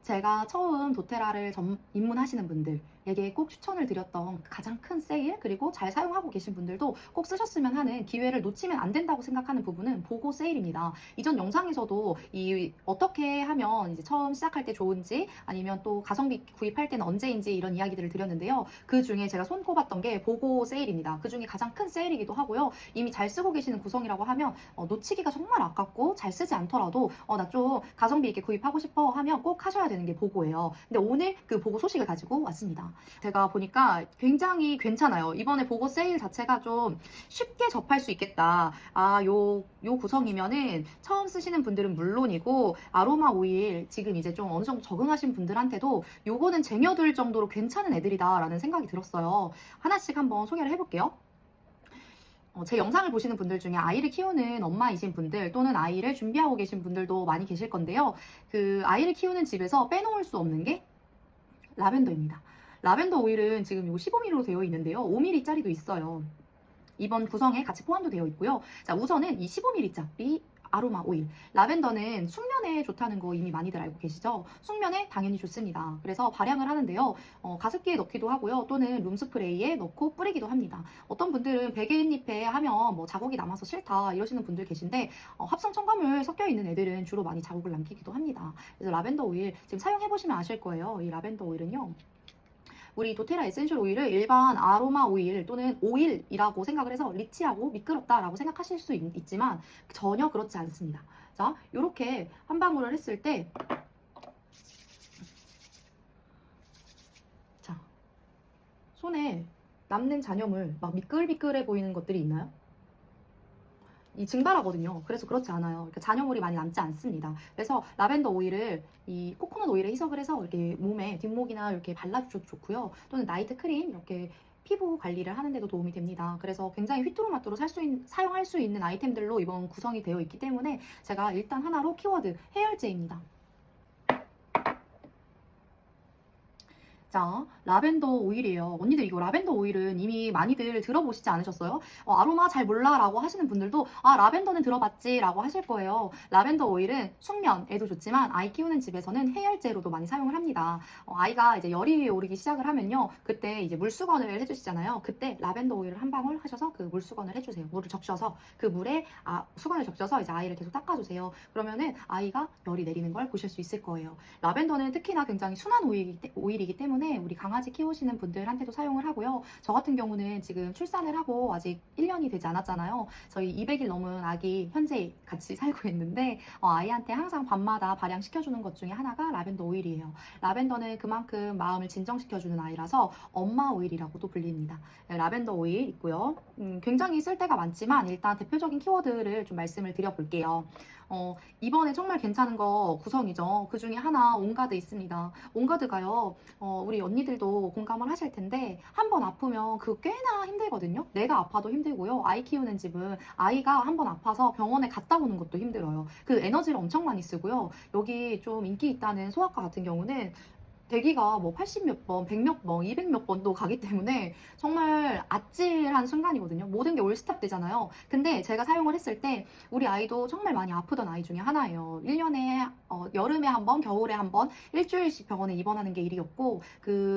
제가 처음 도테라를 입문하시는 분들에게 꼭 추천을 드렸던 가장 큰 세일, 그리고 잘 사용하고 계신 분들도 꼭 쓰셨으면 하는 기회를 놓치면 안 된다고 생각하는 부분은 보고 세일입니다. 이전 영상에서도 어떻게 하면 이제 처음 시작할 때 좋은지, 아니면 또 가성비 구입할 때는 언제인지 이런 이야기들을 드렸는데요. 그 중에 제가 손꼽았던 게 보고 세일입니다. 그 중에 가장 큰 세일이기도 하고요. 이미 잘 쓰고 계시는 구성이라고 하면 놓치기가 정말 아깝고, 잘 쓰지 않더라도 나 좀 가성비 있게 구입하고 싶어 하면 꼭 하셔야 되는 게 보고예요. 근데 오늘 그 보고 소식을 가지고 왔습니다. 제가 보니까 굉장히 괜찮아요. 이번에 보고 세일 자체가 좀 쉽게 접할 수 있겠다. 요 구성이면은 처음 쓰시는 분들은 물론이고, 아로마 오일 지금 이제 좀 어느 정도 적응하신 분들한테도 요거는 쟁여둘 정도로 괜찮은 애들이다 라는 생각이 들었어요. 하나씩 한번 소개를 해볼게요. 제 영상을 보시는 분들 중에 아이를 키우는 엄마이신 분들, 또는 아이를 준비하고 계신 분들도 많이 계실 건데요. 그 아이를 키우는 집에서 빼놓을 수 없는 게 라벤더입니다. 라벤더 오일은 지금 이거 15ml로 되어 있는데요. 5ml짜리도 있어요. 이번 구성에 같이 포함도 되어 있고요. 자, 우선은 이 15ml짜리 아로마 오일. 라벤더는 숙면에 좋다는 거 이미 많이들 알고 계시죠? 숙면에 당연히 좋습니다. 그래서 발향을 하는데요. 가습기에 넣기도 하고요. 또는 룸스프레이에 넣고 뿌리기도 합니다. 어떤 분들은 베개잎에 하면 뭐 자국이 남아서 싫다 이러시는 분들 계신데, 합성 첨가물 섞여 있는 애들은 주로 많이 자국을 남기기도 합니다. 그래서 라벤더 오일 지금 사용해 보시면 아실 거예요. 이 라벤더 오일은요, 우리 도테라 에센셜 오일을 일반 아로마 오일 또는 오일이라고 생각을 해서 리치하고 미끄럽다라고 생각하실 수 있지만 전혀 그렇지 않습니다. 자, 이렇게 한 방울을 했을 때, 자, 손에 남는 잔여물, 막 미끌미끌해 보이는 것들이 있나요? 이 증발하거든요. 그래서 그렇지 않아요. 그러니까 잔여물이 많이 남지 않습니다. 그래서 라벤더 오일을, 이 코코넛 오일에 희석을 해서 이렇게 몸에 뒷목이나 이렇게 발라주셔도 좋고요. 또는 나이트 크림 이렇게 피부 관리를 하는데도 도움이 됩니다. 그래서 굉장히 휘뚜루마뚜루 사용할 수 있는 아이템들로 이번 구성이 되어 있기 때문에 제가 일단 하나로 키워드 해열제입니다. 자, 라벤더 오일이에요. 언니들 이거 라벤더 오일은 이미 많이들 들어보시지 않으셨어요? 아로마 잘 몰라 라고 하시는 분들도 라벤더는 들어봤지 라고 하실 거예요. 라벤더 오일은 숙면에도 좋지만 아이 키우는 집에서는 해열제로도 많이 사용을 합니다. 아이가 이제 열이 오르기 시작을 하면요, 그때 이제 물수건을 해주시잖아요. 그때 라벤더 오일을 한 방울 하셔서 그 물수건을 해주세요. 물을 적셔서 그 물에 수건을 적셔서 이제 아이를 계속 닦아주세요. 그러면은 아이가 열이 내리는 걸 보실 수 있을 거예요. 라벤더는 특히나 굉장히 순한 오일이기 때문에 우리 강아지 키우시는 분들한테도 사용을 하고요. 저 같은 경우는 지금 출산을 하고 아직 1년이 되지 않았잖아요. 저희 200일 넘은 아기 현재 같이 살고 있는데, 아이한테 항상 밤마다 발향시켜주는 것 중에 하나가 라벤더 오일이에요. 라벤더는 그만큼 마음을 진정시켜주는 아이라서 엄마 오일이라고도 불립니다. 네, 라벤더 오일 있고요. 굉장히 쓸 데가 많지만 일단 대표적인 키워드를 좀 말씀을 드려볼게요. 이번에 정말 괜찮은 거 구성이죠. 그 중에 하나 온가드 있습니다. 온가드가요, 우리 언니들도 공감을 하실 텐데, 한 번 아프면 그 꽤나 힘들거든요. 내가 아파도 힘들고요. 아이 키우는 집은 아이가 한 번 아파서 병원에 갔다 오는 것도 힘들어요. 그 에너지를 엄청 많이 쓰고요. 여기 좀 인기 있다는 소아과 같은 경우는 대기가 뭐 80 몇 번, 100 몇 번, 200 몇 번도 가기 때문에 정말 아찔한 순간이거든요. 모든 게 올스탑 되잖아요. 근데 제가 사용을 했을 때 우리 아이도 정말 많이 아프던 아이 중에 하나예요. 1년에 여름에 한 번, 겨울에 한 번, 일주일씩 병원에 입원하는 게 일이었고,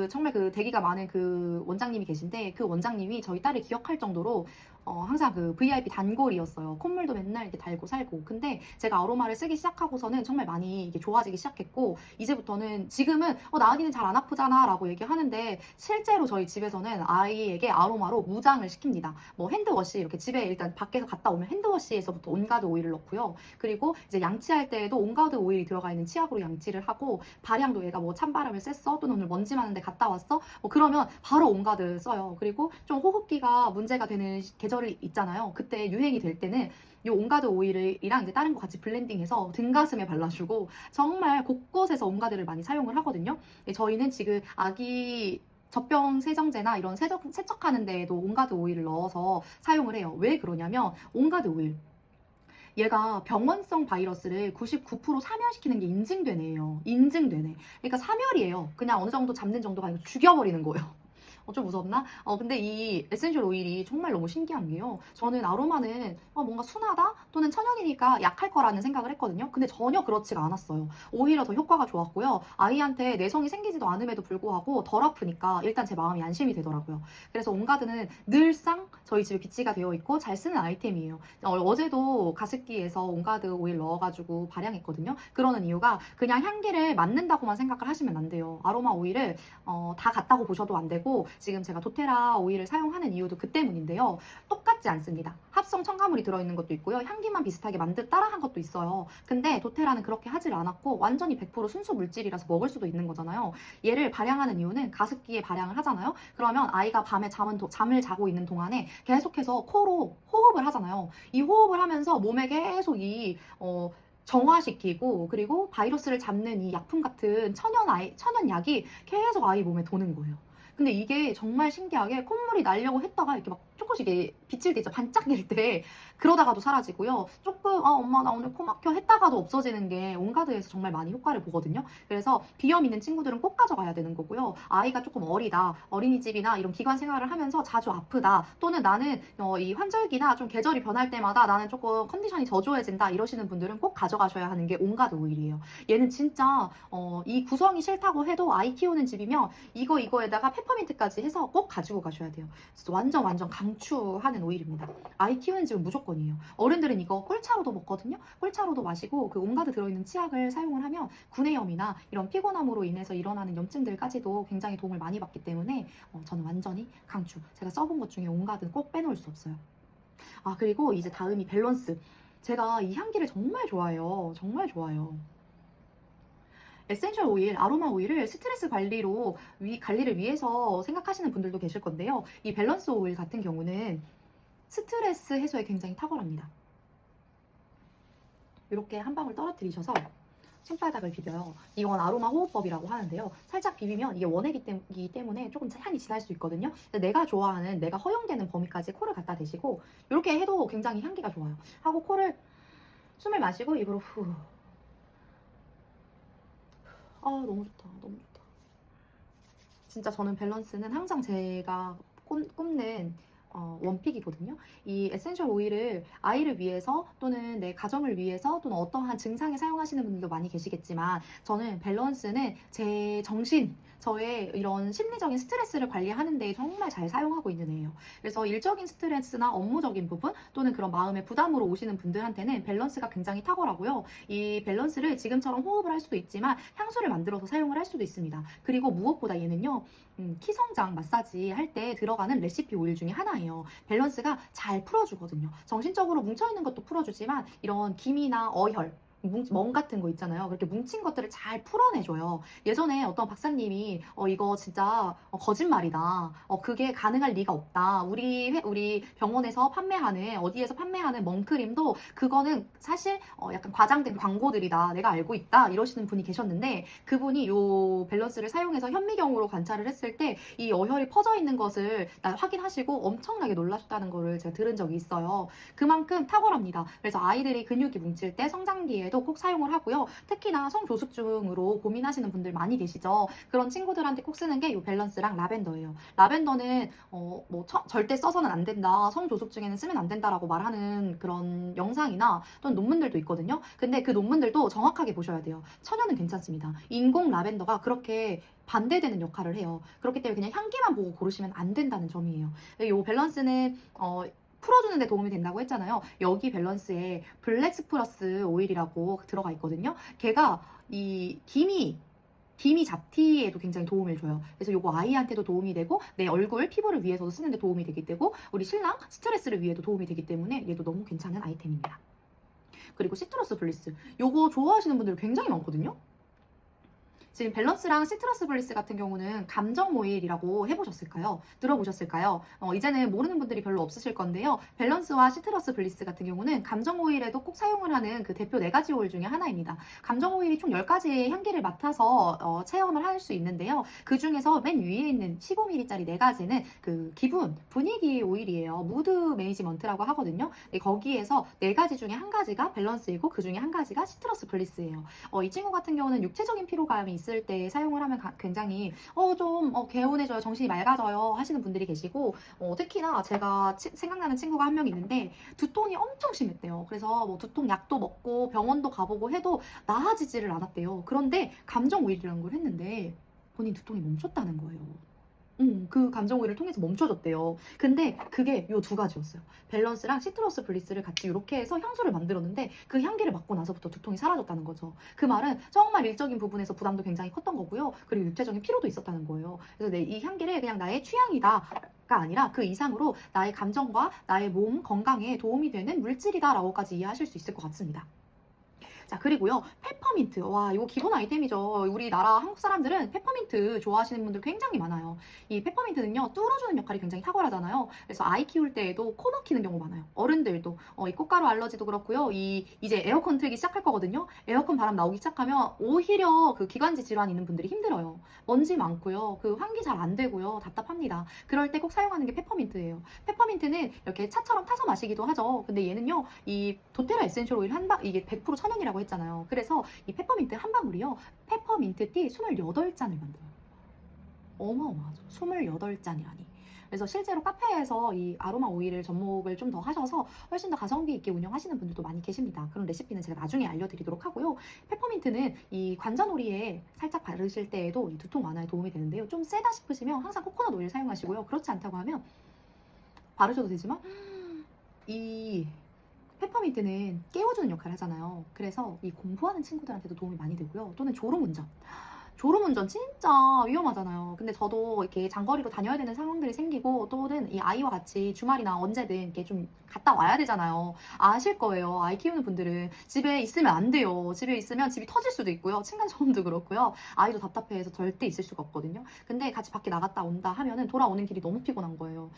정말 그 대기가 많은 그 원장님이 계신데, 그 원장님이 저희 딸을 기억할 정도로 항상 그 VIP 단골이었어요. 콧물도 맨날 이렇게 달고 살고. 근데 제가 아로마를 쓰기 시작하고서는 정말 많이 이게 좋아지기 시작했고, 이제부터는 지금은 나은이는 잘 안 아프잖아 라고 얘기하는데, 실제로 저희 집에서는 아이에게 아로마로 무장을 시킵니다. 뭐 핸드워시, 이렇게 집에 일단 밖에서 갔다 오면 핸드워시에서부터 온가드 오일을 넣고요. 그리고 이제 양치할 때에도 온가드 오일이 들어가 있는 치약으로 양치를 하고, 발향도 얘가 뭐 찬바람을 쐈어, 또는 오늘 먼지 많은데 갔다 왔어, 그러면 바로 온가드 써요. 그리고 좀 호흡기가 문제가 되는 계절이 있잖아요. 그때 유행이 될 때는 이 온가드 오일이랑 이제 다른 거 같이 블렌딩해서 등 가슴에 발라주고, 정말 곳곳에서 온가드를 많이 사용을 하거든요. 저희는 지금 아기 젖병 세정제나 이런 세척하는 데에도 온가드 오일을 넣어서 사용을 해요. 왜 그러냐면, 온가드 오일, 얘가 병원성 바이러스를 99% 사멸시키는 게 인증되네요. 인증되네. 그러니까 사멸이에요. 그냥 어느 정도 잡는 정도가 아니고 죽여버리는 거예요. 좀 무섭나? 근데 이 에센셜 오일이 정말 너무 신기한 게요. 저는 아로마는 뭔가 순하다 또는 천연이니까 약할 거라는 생각을 했거든요. 근데 전혀 그렇지가 않았어요. 오히려 더 효과가 좋았고요. 아이한테 내성이 생기지도 않음에도 불구하고 덜 아프니까 일단 제 마음이 안심이 되더라고요. 그래서 온가드는 늘상 저희 집에 비치가 되어 있고 잘 쓰는 아이템이에요. 어제도 가습기에서 온가드 오일 넣어가지고 발향했거든요. 그러는 이유가 그냥 향기를 맡는다고만 생각을 하시면 안 돼요. 아로마 오일을 다 같다고 보셔도 안 되고 지금 제가 도테라 오일을 사용하는 이유도 그 때문인데요. 똑같지 않습니다. 합성 첨가물이 들어있는 것도 있고요. 향기만 비슷하게 따라한 것도 있어요. 근데 도테라는 그렇게 하질 않았고 완전히 100% 순수 물질이라서 먹을 수도 있는 거잖아요. 얘를 발향하는 이유는 가습기에 발향을 하잖아요. 그러면 아이가 밤에 잠을 자고 있는 동안에 계속해서 코로 호흡을 하잖아요. 이 호흡을 하면서 몸에 계속 정화시키고 그리고 바이러스를 잡는 이 약품 같은 천연약이 계속 아이 몸에 도는 거예요. 근데 이게 정말 신기하게 콧물이 나려고 했다가 이렇게 막 조금씩 이게 비칠 때 있죠. 반짝일 때 그러다가도 사라지고요. 조금 엄마 나 오늘 코 막혀 했다가도 없어지는 게 온가드에서 정말 많이 효과를 보거든요. 그래서 비염 있는 친구들은 꼭 가져가야 되는 거고요. 아이가 조금 어리다, 어린이집이나 이런 기관 생활을 하면서 자주 아프다, 또는 나는 이 환절기나 좀 계절이 변할 때마다 나는 조금 컨디션이 저조해진다 이러시는 분들은 꼭 가져가셔야 하는 게 온가드 오일이에요. 얘는 진짜 이 구성이 싫다고 해도 아이 키우는 집이면 이거에다가 페퍼민트까지 해서 꼭 가지고 가셔야 돼요. 완전 강추하는 오일입니다. 아이 키우는 집은 무조건이에요. 어른들은 이거 꿀차로도 먹거든요. 꿀차로도 마시고 그 온가드 들어있는 치약을 사용을 하면 구내염이나 이런 피곤함으로 인해서 일어나는 염증들까지도 굉장히 도움을 많이 받기 때문에 저는 완전히 강추. 제가 써본 것 중에 온가드는 꼭 빼놓을 수 없어요. 그리고 이제 다음이 밸런스. 제가 이 향기를 정말 좋아해요. 정말 좋아요. 에센셜 오일, 아로마 오일을 스트레스 관리를 위해서 생각하시는 분들도 계실 건데요. 이 밸런스 오일 같은 경우는 스트레스 해소에 굉장히 탁월합니다. 이렇게 한 방울 떨어뜨리셔서 손바닥을 비벼요. 이건 아로마 호흡법이라고 하는데요. 살짝 비비면 이게 원액이기 때문에 조금 향이 진할 수 있거든요. 내가 좋아하는, 내가 허용되는 범위까지 코를 갖다 대시고 이렇게 해도 굉장히 향기가 좋아요. 하고 숨을 마시고 입으로 후. 너무 좋다. 너무 좋다. 진짜 저는 밸런스는 항상 제가 꼽는 원픽이거든요. 이 에센셜 오일을 아이를 위해서 또는 내 가정을 위해서 또는 어떠한 증상에 사용하시는 분들도 많이 계시겠지만 저는 밸런스는 제 정신, 저의 이런 심리적인 스트레스를 관리하는 데 정말 잘 사용하고 있는 애예요. 그래서 일적인 스트레스나 업무적인 부분 또는 그런 마음의 부담으로 오시는 분들한테는 밸런스가 굉장히 탁월하고요. 이 밸런스를 지금처럼 호흡을 할 수도 있지만 향수를 만들어서 사용을 할 수도 있습니다. 그리고 무엇보다 얘는요. 키성장 마사지 할 때 들어가는 레시피 오일 중에 하나예요. 밸런스가 잘 풀어주거든요. 정신적으로 뭉쳐있는 것도 풀어주지만 이런 기미나 어혈, 멍 같은 거 있잖아요. 그렇게 뭉친 것들을 잘 풀어내줘요. 예전에 어떤 박사님이 이거 진짜 거짓말이다. 그게 가능할 리가 없다. 우리 병원에서 어디에서 판매하는 멍크림도 그거는 사실 약간 과장된 광고들이다. 내가 알고 있다. 이러시는 분이 계셨는데 그분이 요 밸런스를 사용해서 현미경으로 관찰을 했을 때 이 어혈이 퍼져 있는 것을 확인하시고 엄청나게 놀라셨다는 거를 제가 들은 적이 있어요. 그만큼 탁월합니다. 그래서 아이들이 근육이 뭉칠 때 성장기에도 꼭 사용을 하고요. 특히나 성조숙증으로 고민하시는 분들 많이 계시죠. 그런 친구들한테 꼭 쓰는 게 이 밸런스랑 라벤더예요. 라벤더는 절대 써서는 안 된다. 성조숙증에는 쓰면 안 된다라고 말하는 그런 영상이나 또는 논문들도 있거든요. 근데 그 논문들도 정확하게 보셔야 돼요. 천연은 괜찮습니다. 인공 라벤더가 그렇게 반대되는 역할을 해요. 그렇기 때문에 그냥 향기만 보고 고르시면 안 된다는 점이에요. 이 밸런스는 풀어주는 데 도움이 된다고 했잖아요. 여기 밸런스에 블랙스프러스 오일이라고 들어가 있거든요. 걔가 이 기미 잡티에도 굉장히 도움을 줘요. 그래서 요거 아이한테도 도움이 되고 내 얼굴, 피부를 위해서도 쓰는데 도움이 되기 때문에 우리 신랑 스트레스를 위해도 도움이 되기 때문에 얘도 너무 괜찮은 아이템입니다. 그리고 시트러스 블리스. 요거 좋아하시는 분들 굉장히 많거든요. 지금 밸런스랑 시트러스 블리스 같은 경우는 감정 오일이라고 해보셨을까요? 들어보셨을까요? 이제는 모르는 분들이 별로 없으실 건데요. 밸런스와 시트러스 블리스 같은 경우는 감정 오일에도 꼭 사용을 하는 그 대표 4가지 오일 중에 하나입니다. 감정 오일이 총 10가지의 향기를 맡아서 체험을 할 수 있는데요. 그 중에서 맨 위에 있는 15ml짜리 4가지는 그 기분, 분위기 오일이에요. 무드 매니지먼트라고 하거든요. 거기에서 4가지 중에 1가지가 밸런스이고 그 중에 1가지가 시트러스 블리스예요. 이 친구 같은 경우는 육체적인 피로감이 있을 때 사용을 하면 굉장히 좀 개운해져요, 정신이 맑아져요 하시는 분들이 계시고, 특히나 제가 생각나는 친구가 한 명 있는데 두통이 엄청 심했대요. 그래서 뭐 두통 약도 먹고 병원도 가보고 해도 나아지지를 않았대요. 그런데 감정 오일이라는 걸 했는데 본인 두통이 멈췄다는 거예요. 그 감정 오일을 통해서 멈춰졌대요. 근데 그게 요 두 가지였어요. 밸런스랑 시트러스 블리스를 같이 이렇게 해서 향수를 만들었는데 그 향기를 맡고 나서부터 두통이 사라졌다는 거죠. 그 말은 정말 일적인 부분에서 부담도 굉장히 컸던 거고요. 그리고 육체적인 피로도 있었다는 거예요. 그래서 이 향기를 그냥 나의 취향이다가 아니라 그 이상으로 나의 감정과 나의 몸 건강에 도움이 되는 물질이다라고까지 이해하실 수 있을 것 같습니다. 자, 그리고요, 페퍼민트. 와, 이거 기본 아이템이죠. 우리나라 한국 사람들은 페퍼민트 좋아하시는 분들 굉장히 많아요. 이 페퍼민트는요, 뚫어주는 역할이 굉장히 탁월하잖아요. 그래서 아이 키울 때에도 코 막히는 경우 많아요. 어른들도. 이 꽃가루 알러지도 그렇고요. 이제 에어컨 틀기 시작할 거거든요. 에어컨 바람 나오기 시작하면 오히려 그 기관지 질환 있는 분들이 힘들어요. 먼지 많고요. 그 환기 잘 안 되고요. 답답합니다. 그럴 때 꼭 사용하는 게 페퍼민트예요. 페퍼민트는 이렇게 차처럼 타서 마시기도 하죠. 근데 얘는요, 이 도테라 에센셜 오일 이게 100% 천연이라고 했잖아요. 그래서 이 페퍼민트 한 방울이요, 페퍼민트티 28잔을 만들어요. 어마어마하죠. 28잔이라니. 그래서 실제로 카페에서 이 아로마 오일을 접목을 좀 더 하셔서 훨씬 더 가성비 있게 운영하시는 분들도 많이 계십니다. 그런 레시피는 제가 나중에 알려드리도록 하고요. 페퍼민트는 이 관자놀이에 살짝 바르실 때에도 이 두통 완화에 도움이 되는데요. 좀 세다 싶으시면 항상 코코넛 오일 사용하시고요. 그렇지 않다고 하면 바르셔도 되지만 이 페퍼민트는 깨워주는 역할을 하잖아요. 그래서 이 공부하는 친구들한테도 도움이 많이 되고요. 또는 졸음운전. 졸음운전 진짜 위험하잖아요. 근데 저도 이렇게 장거리로 다녀야 되는 상황들이 생기고, 또는 이 아이와 같이 주말이나 언제든 이렇게 좀 갔다 와야 되잖아요. 아실 거예요. 아이 키우는 분들은 집에 있으면 안 돼요. 집에 있으면 집이 터질 수도 있고요. 층간소음도 그렇고요. 아이도 답답해해서 절대 있을 수가 없거든요. 근데 같이 밖에 나갔다 온다 하면은 돌아오는 길이 너무 피곤한 거예요.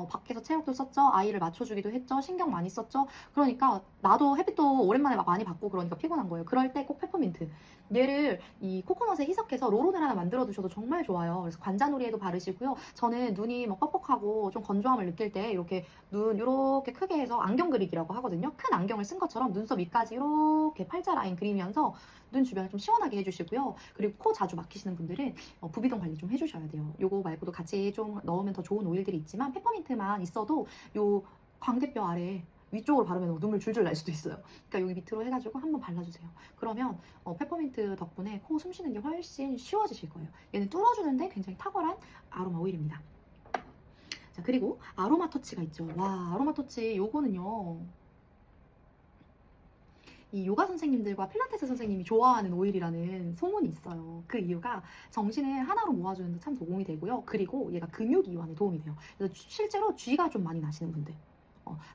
밖에서 체력도 썼죠. 아이를 맞춰주기도 했죠. 신경 많이 썼죠. 그러니까 나도 햇빛도 오랜만에 많이 받고 그러니까 피곤한 거예요. 그럴 때 꼭 페퍼민트. 얘를 이 코코넛에 희석해서 롤온을 하나 만들어 두셔도 정말 좋아요. 그래서 관자놀이에도 바르시고요. 저는 눈이 뭐 뻑뻑하고 좀 건조함을 느낄 때 이렇게 눈 이렇게 크게 해서 안경 그리기라고 하거든요. 큰 안경을 쓴 것처럼 눈썹 위까지 이렇게 팔자 라인 그리면서 눈 주변을 좀 시원하게 해주시고요. 그리고 코 자주 막히시는 분들은 부비동 관리 좀 해주셔야 돼요. 요거 말고도 같이 좀 넣으면 더 좋은 오일들이 있지만 페퍼민트만 있어도 요 광대뼈 아래 위쪽으로 바르면 눈물 줄줄 날 수도 있어요. 그러니까 여기 밑으로 해가지고 한번 발라주세요. 그러면 페퍼민트 덕분에 코 숨 쉬는 게 훨씬 쉬워지실 거예요. 얘는 뚫어주는데 굉장히 탁월한 아로마 오일입니다. 자, 그리고 아로마 터치가 있죠. 와, 아로마 터치 요거는요, 이 요가 선생님들과 필라테스 선생님이 좋아하는 오일이라는 소문이 있어요. 그 이유가 정신을 하나로 모아주는 데 참 도움이 되고요. 그리고 얘가 근육 이완에 도움이 돼요. 그래서 실제로 쥐가 좀 많이 나시는 분들,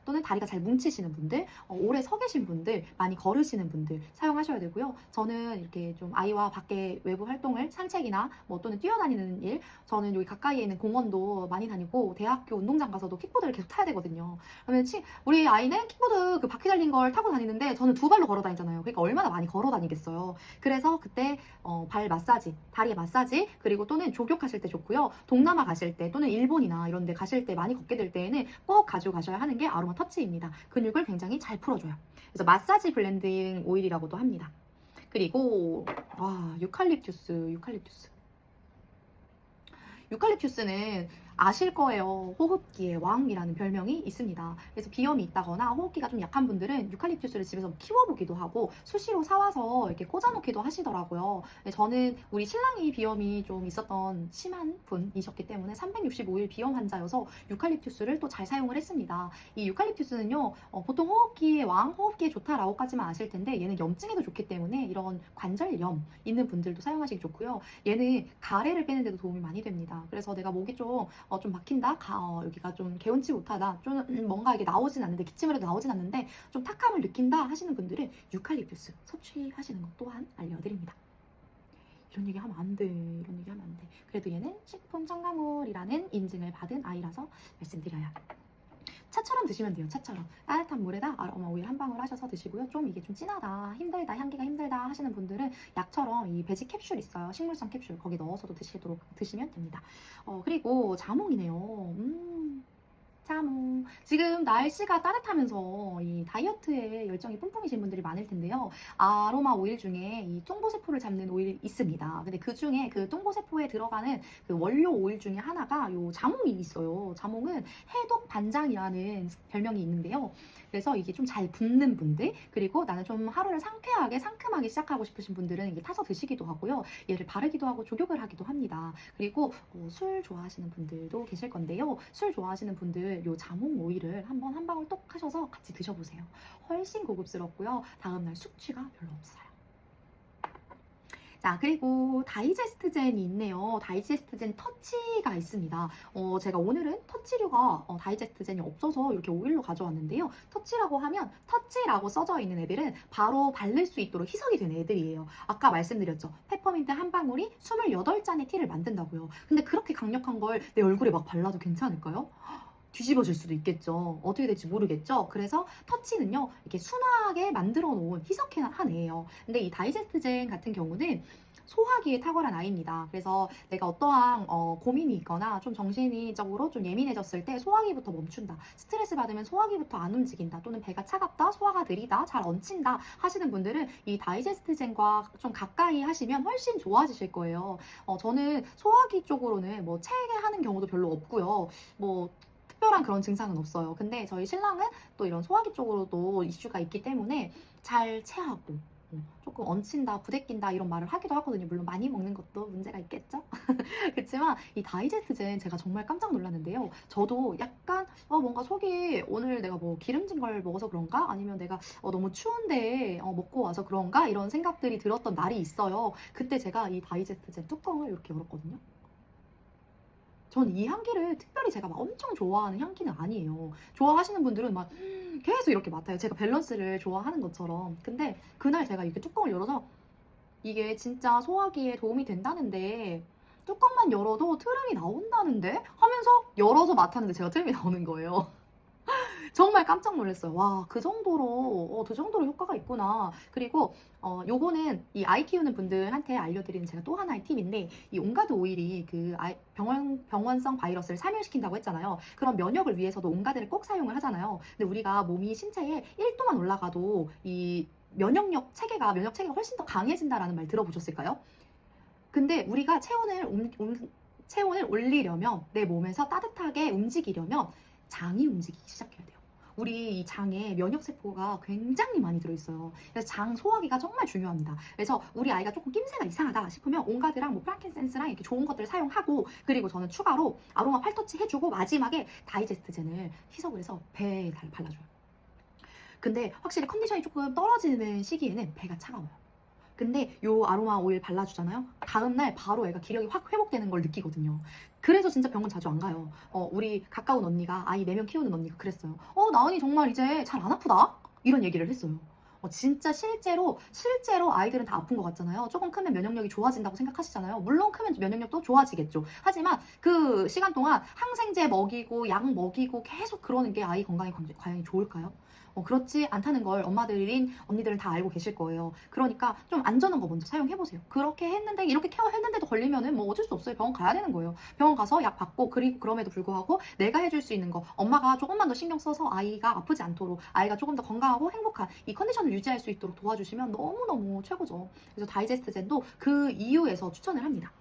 또는 다리가 잘 뭉치시는 분들, 오래 서 계신 분들, 많이 걸으시는 분들 사용하셔야 되고요. 저는 이렇게 좀 아이와 밖에 외부 활동을 산책이나 뭐 또는 뛰어다니는 일, 저는 여기 가까이에 있는 공원도 많이 다니고 대학교 운동장 가서도 킥보드를 계속 타야 되거든요. 그러면 우리 아이는 킥보드 그 바퀴 달린 걸 타고 다니는데 저는 두 발로 걸어 다니잖아요. 그러니까 얼마나 많이 걸어 다니겠어요. 그래서 그때 발 마사지, 다리 마사지, 그리고 또는 조격하실 때 좋고요. 동남아 가실 때 또는 일본이나 이런 데 가실 때 많이 걷게 될 때에는 꼭 가지고 가셔야 하는 게 아로마 터치입니다. 근육을 굉장히 잘 풀어줘요. 그래서 마사지 블렌딩 오일이라고도 합니다. 그리고 유칼립투스. 유칼립투스는 아실 거예요. 호흡기의 왕이라는 별명이 있습니다. 그래서 비염이 있다거나 호흡기가 좀 약한 분들은 유칼립투스를 집에서 키워보기도 하고 수시로 사와서 이렇게 꽂아놓기도 하시더라고요. 저는 우리 신랑이 비염이 좀 있었던 심한 분이셨기 때문에 365일 비염 환자여서 유칼립투스를 또 잘 사용을 했습니다. 이 유칼립투스는요, 보통 호흡기의 왕, 호흡기에 좋다라고까지만 아실 텐데 얘는 염증에도 좋기 때문에 이런 관절염 있는 분들도 사용하시기 좋고요. 얘는 가래를 빼는 데도 도움이 많이 됩니다. 그래서 내가 목이 좀 막힌다, 여기가 좀 개운치 못하다, 좀 뭔가 이게 나오진 않는데, 기침을 해도 나오진 않는데 좀 탁함을 느낀다 하시는 분들은 유칼립투스 섭취하시는 것 또한 알려드립니다. 이런 얘기 하면 안 돼. 이런 얘기 하면 안 돼. 그래도 얘는 식품 첨가물이라는 인증을 받은 아이라서 말씀드려요. 차처럼 드시면 돼요. 차처럼 따뜻한 물에다 아로마 오일 한 방울 하셔서 드시고요. 좀 이게 좀 진하다, 힘들다, 향기가 힘들다 하시는 분들은 약처럼 이 베지 캡슐 있어요. 식물성 캡슐, 거기 넣어서도 드시면 됩니다. 그리고 자몽이네요. 자몽. 지금 날씨가 따뜻하면서 이 다이어트에 열정이 뿜뿜이신 분들이 많을 텐데요. 아로마 오일 중에 이 똥보세포를 잡는 오일이 있습니다. 근데 그 중에 그 똥보세포에 들어가는 그 원료 오일 중에 하나가 요 자몽이 있어요. 자몽은 해독 반장이라는 별명이 있는데요. 그래서 이게 좀 잘 붙는 분들, 그리고 나는 좀 하루를 상쾌하게 상큼하게 시작하고 싶으신 분들은 이게 타서 드시기도 하고요. 얘를 바르기도 하고 족욕을 하기도 합니다. 그리고 술 좋아하시는 분들도 계실 건데요. 술 좋아하시는 분들 요 자몽 오일을 한번 한 방울 똑 하셔서 같이 드셔보세요. 훨씬 고급스럽고요. 다음날 숙취가 별로 없어요. 자, 그리고 다이제스트젠이 있네요. 다이제스트젠 터치가 있습니다. 제가 오늘은 터치류가 다이제스트젠이 없어서 이렇게 오일로 가져왔는데요. 터치라고 하면 터치라고 써져 있는 애들은 바로 바를 수 있도록 희석이 된 애들이에요. 아까 말씀드렸죠. 페퍼민트 한 방울이 28잔의 티를 만든다고요. 근데 그렇게 강력한 걸 내 얼굴에 막 발라도 괜찮을까요? 뒤집어질 수도 있겠죠. 어떻게 될지 모르겠죠. 그래서 터치는요, 이렇게 순하게 만들어 놓은 희석한 애예요. 근데 이 다이제스트젠 같은 경우는 소화기에 탁월한 아이입니다. 그래서 내가 어떠한 고민이 있거나 좀 정신적으로 좀 예민해졌을 때 소화기부터 멈춘다. 스트레스 받으면 소화기부터 안 움직인다. 또는 배가 차갑다, 소화가 느리다, 잘 얹힌다 하시는 분들은 이 다이제스트젠과 좀 가까이 하시면 훨씬 좋아지실 거예요. 저는 소화기 쪽으로는 뭐 체하는 경우도 별로 없고요. 뭐 특별한 그런 증상은 없어요. 근데 저희 신랑은 또 이런 소화기 쪽으로도 이슈가 있기 때문에 잘 체하고 조금 얹힌다, 부대낀다 이런 말을 하기도 하거든요. 물론 많이 먹는 것도 문제가 있겠죠? 그렇지만 이 다이제스트젠 제가 정말 깜짝 놀랐는데요. 저도 약간 뭔가 속이 오늘 내가 뭐 기름진 걸 먹어서 그런가? 아니면 내가 너무 추운데 먹고 와서 그런가? 이런 생각들이 들었던 날이 있어요. 그때 제가 이 다이제스트젠 뚜껑을 이렇게 열었거든요. 전 이 향기를 특별히 제가 막 엄청 좋아하는 향기는 아니에요. 좋아하시는 분들은 막 계속 이렇게 맡아요. 제가 밸런스를 좋아하는 것처럼. 근데 그날 제가 이렇게 뚜껑을 열어서 이게 진짜 소화기에 도움이 된다는데 뚜껑만 열어도 트름이 나온다는데 하면서 열어서 맡았는데 제가 트름이 나오는 거예요. 정말 깜짝 놀랐어요. 와, 그 정도로 효과가 있구나. 그리고 요거는 이 아이 키우는 분들한테 알려드리는 제가 또 하나의 팁인데, 이 온가드 오일이 그 병원성 바이러스를 살멸시킨다고 했잖아요. 그런 면역을 위해서도 온가드를 꼭 사용을 하잖아요. 근데 우리가 몸이 신체에 1도만 올라가도 이 면역 체계가 훨씬 더 강해진다라는 말 들어보셨을까요? 근데 우리가 체온을 올리려면, 내 몸에서 따뜻하게 움직이려면 장이 움직이기 시작해야 돼요. 우리 이 장에 면역세포가 굉장히 많이 들어있어요. 그래서 장 소화기가 정말 중요합니다. 그래서 우리 아이가 조금 낌새가 이상하다 싶으면 온가드랑 뭐 프랑켄센스랑 이렇게 좋은 것들을 사용하고, 그리고 저는 추가로 아로마 팔터치 해주고 마지막에 다이제스트젠을 희석을 해서 배에 발라줘요. 근데 확실히 컨디션이 조금 떨어지는 시기에는 배가 차가워요. 근데 요 아로마 오일 발라주잖아요. 다음날 바로 애가 기력이 확 회복되는 걸 느끼거든요. 그래서 진짜 병원 자주 안 가요. 우리 가까운 언니가 아이 4명 키우는 언니가 그랬어요. 나은이 정말 이제 잘 안 아프다? 이런 얘기를 했어요. 진짜 실제로 아이들은 다 아픈 것 같잖아요. 조금 크면 면역력이 좋아진다고 생각하시잖아요. 물론 크면 면역력도 좋아지겠죠. 하지만 그 시간 동안 항생제 먹이고 약 먹이고 계속 그러는 게 아이 건강에 과연 좋을까요? 그렇지 않다는 걸 엄마들인 언니들은 다 알고 계실 거예요. 그러니까 좀 안전한 거 먼저 사용해보세요. 그렇게 했는데, 이렇게 케어했는데도 걸리면은 뭐 어쩔 수 없어요. 병원 가야 되는 거예요. 병원 가서 약 받고, 그리고 그럼에도 불구하고 내가 해줄 수 있는 거, 엄마가 조금만 더 신경 써서 아이가 아프지 않도록, 아이가 조금 더 건강하고 행복한 이 컨디션을 유지할 수 있도록 도와주시면 너무너무 최고죠. 그래서 다이제스트젠도 그 이유에서 추천을 합니다.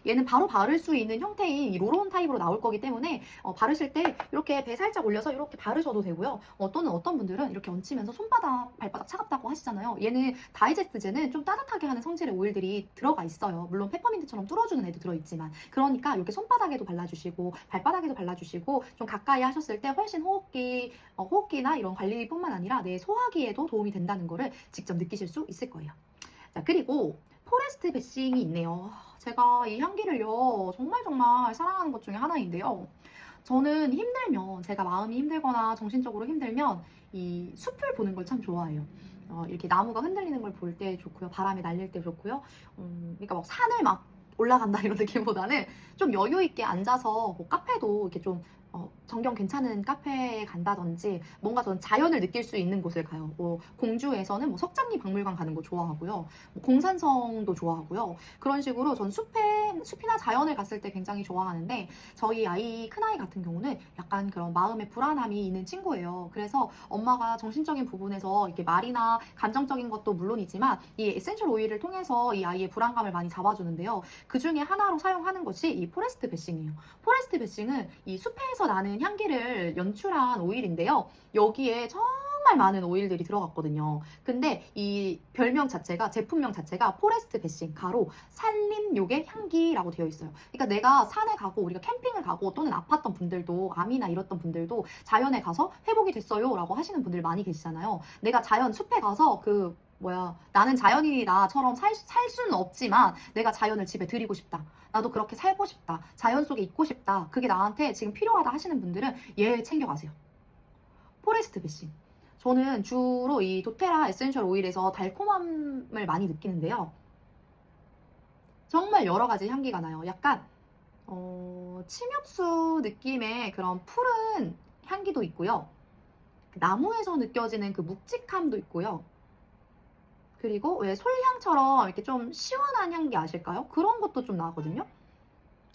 얘는 바로 바를 수 있는 형태인 이 롤온 타입으로 나올 거기 때문에 바르실 때 이렇게 배 살짝 올려서 이렇게 바르셔도 되고요. 또는 어떤 분들은 이렇게 얹히면서 손바닥, 발바닥 차갑다고 하시잖아요. 얘는 다이제스트젠은 좀 따뜻하게 하는 성질의 오일들이 들어가 있어요. 물론 페퍼민트처럼 뚫어주는 애도 들어있지만, 그러니까 이렇게 손바닥에도 발라주시고 발바닥에도 발라주시고 좀 가까이 하셨을 때 훨씬 호흡기나 이런 관리뿐만 아니라 내 소화기에도 도움이 된다는 거를 직접 느끼실 수 있을 거예요. 자, 그리고 포레스트 베싱이 있네요. 제가 이 향기를요 정말 사랑하는 것 중에 하나인데요. 저는 힘들면, 제가 마음이 힘들거나 정신적으로 힘들면 이 숲을 보는 걸 참 좋아해요. 이렇게 나무가 흔들리는 걸 볼 때 좋고요. 바람이 날릴 때 좋고요. 그러니까 막 산을 막 올라간다 이런 느낌보다는 좀 여유 있게 앉아서 뭐 카페도 이렇게 좀 전경 괜찮은 카페에 간다든지 뭔가 전 자연을 느낄 수 있는 곳을 가요. 뭐 공주에서는 뭐 석장리 박물관 가는 거 좋아하고요. 뭐 공산성도 좋아하고요. 그런 식으로 전 숲이나 자연을 갔을 때 굉장히 좋아하는데 저희 큰아이 같은 경우는 약간 그런 마음의 불안함이 있는 친구예요. 그래서 엄마가 정신적인 부분에서 이렇게 말이나 감정적인 것도 물론이지만 이 에센셜 오일을 통해서 이 아이의 불안감을 많이 잡아주는데요. 그 중에 하나로 사용하는 것이 이 포레스트 베싱이에요. 포레스트 베싱은 이 숲에서 나는 향기를 연출한 오일인데요. 여기에 정말 많은 오일들이 들어갔거든요. 근데 이 별명 자체가, 제품명 자체가 포레스트 베싱 가로 산림욕의 향기라고 되어 있어요. 그러니까 내가 산에 가고 우리가 캠핑을 가고 또는 아팠던 분들도, 암이나 이랬던 분들도 자연에 가서 회복이 됐어요 라고 하시는 분들 많이 계시잖아요. 내가 자연 숲에 가서 나는 자연인이다처럼 살 수는 없지만 내가 자연을 집에 들이고 싶다. 나도 그렇게 살고 싶다. 자연 속에 있고 싶다. 그게 나한테 지금 필요하다 하시는 분들은 얘 챙겨가세요. 포레스트 베싱. 저는 주로 이 도테라 에센셜 오일에서 달콤함을 많이 느끼는데요. 정말 여러 가지 향기가 나요. 약간 침엽수 느낌의 그런 푸른 향기도 있고요. 나무에서 느껴지는 그 묵직함도 있고요. 그리고 왜 솔향처럼 이렇게 좀 시원한 향기 아실까요? 그런 것도 좀 나거든요.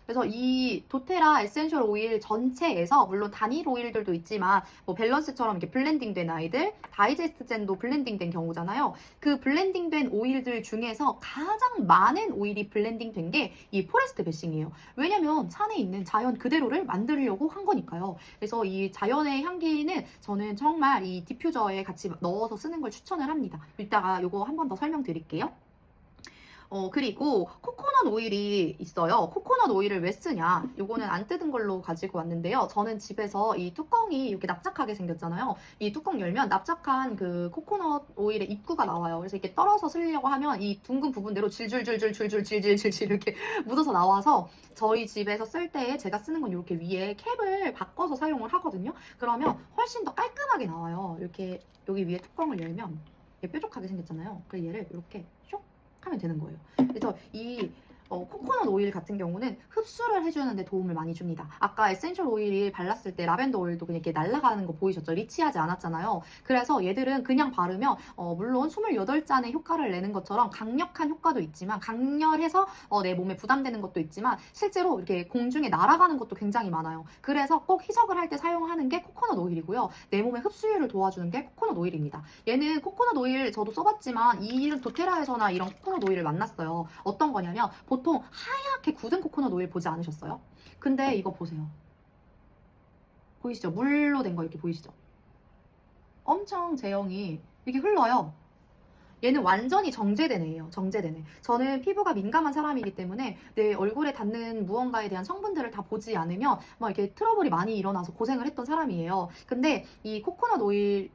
그래서 이 도테라 에센셜 오일 전체에서 물론 단일 오일들도 있지만 뭐 밸런스처럼 이렇게 블렌딩된 아이들, 다이제스트젠도 블렌딩된 경우잖아요. 그 블렌딩된 오일들 중에서 가장 많은 오일이 블렌딩된 게 이 포레스트 베싱이에요. 왜냐면 산에 있는 자연 그대로를 만들려고 한 거니까요. 그래서 이 자연의 향기는 저는 정말 이 디퓨저에 같이 넣어서 쓰는 걸 추천을 합니다. 이따가 이거 한 번 더 설명드릴게요. 그리고 코코넛 오일이 있어요. 코코넛 오일을 왜 쓰냐? 요거는 안 뜯은 걸로 가지고 왔는데요. 저는 집에서 이 뚜껑이 이렇게 납작하게 생겼잖아요. 이 뚜껑 열면 납작한 그 코코넛 오일의 입구가 나와요. 그래서 이렇게 떨어서 쓰려고 하면 이 둥근 부분대로 질질질질질질질질질 이렇게 묻어서 나와서 저희 집에서 쓸 때 제가 쓰는 건 이렇게 위에 캡을 바꿔서 사용을 하거든요. 그러면 훨씬 더 깔끔하게 나와요. 이렇게 여기 위에 뚜껑을 열면 뾰족하게 생겼잖아요. 그래서 얘를 이렇게 쇽 하면 되는 거예요. 그래서 이 코코넛 오일 같은 경우는 흡수를 해주는데 도움을 많이 줍니다. 아까 에센셜 오일이 발랐을 때 라벤더 오일도 그냥 이렇게 날아가는 거 보이셨죠? 리치하지 않았잖아요. 그래서 얘들은 그냥 바르면 물론 28잔의 효과를 내는 것처럼 강력한 효과도 있지만 강렬해서 내 몸에 부담되는 것도 있지만 실제로 이렇게 공중에 날아가는 것도 굉장히 많아요. 그래서 꼭 희석을 할 때 사용하는 게 코코넛 오일이고요. 내 몸의 흡수율을 도와주는 게 코코넛 오일입니다. 얘는 코코넛 오일 저도 써봤지만 이 도테라에서나 이런 코코넛 오일을 만났어요. 어떤 거냐면 보통 하얗게 굳은 코코넛 오일 보지 않으셨어요? 근데 이거 보세요. 보이시죠? 물로 된 거 이렇게 보이시죠? 엄청 제형이 이렇게 흘러요. 얘는 완전히 정제된 애예요. 정제된 애. 저는 피부가 민감한 사람이기 때문에 내 얼굴에 닿는 무언가에 대한 성분들을 다 보지 않으면 막 이렇게 트러블이 많이 일어나서 고생을 했던 사람이에요. 근데 이 코코넛 오일을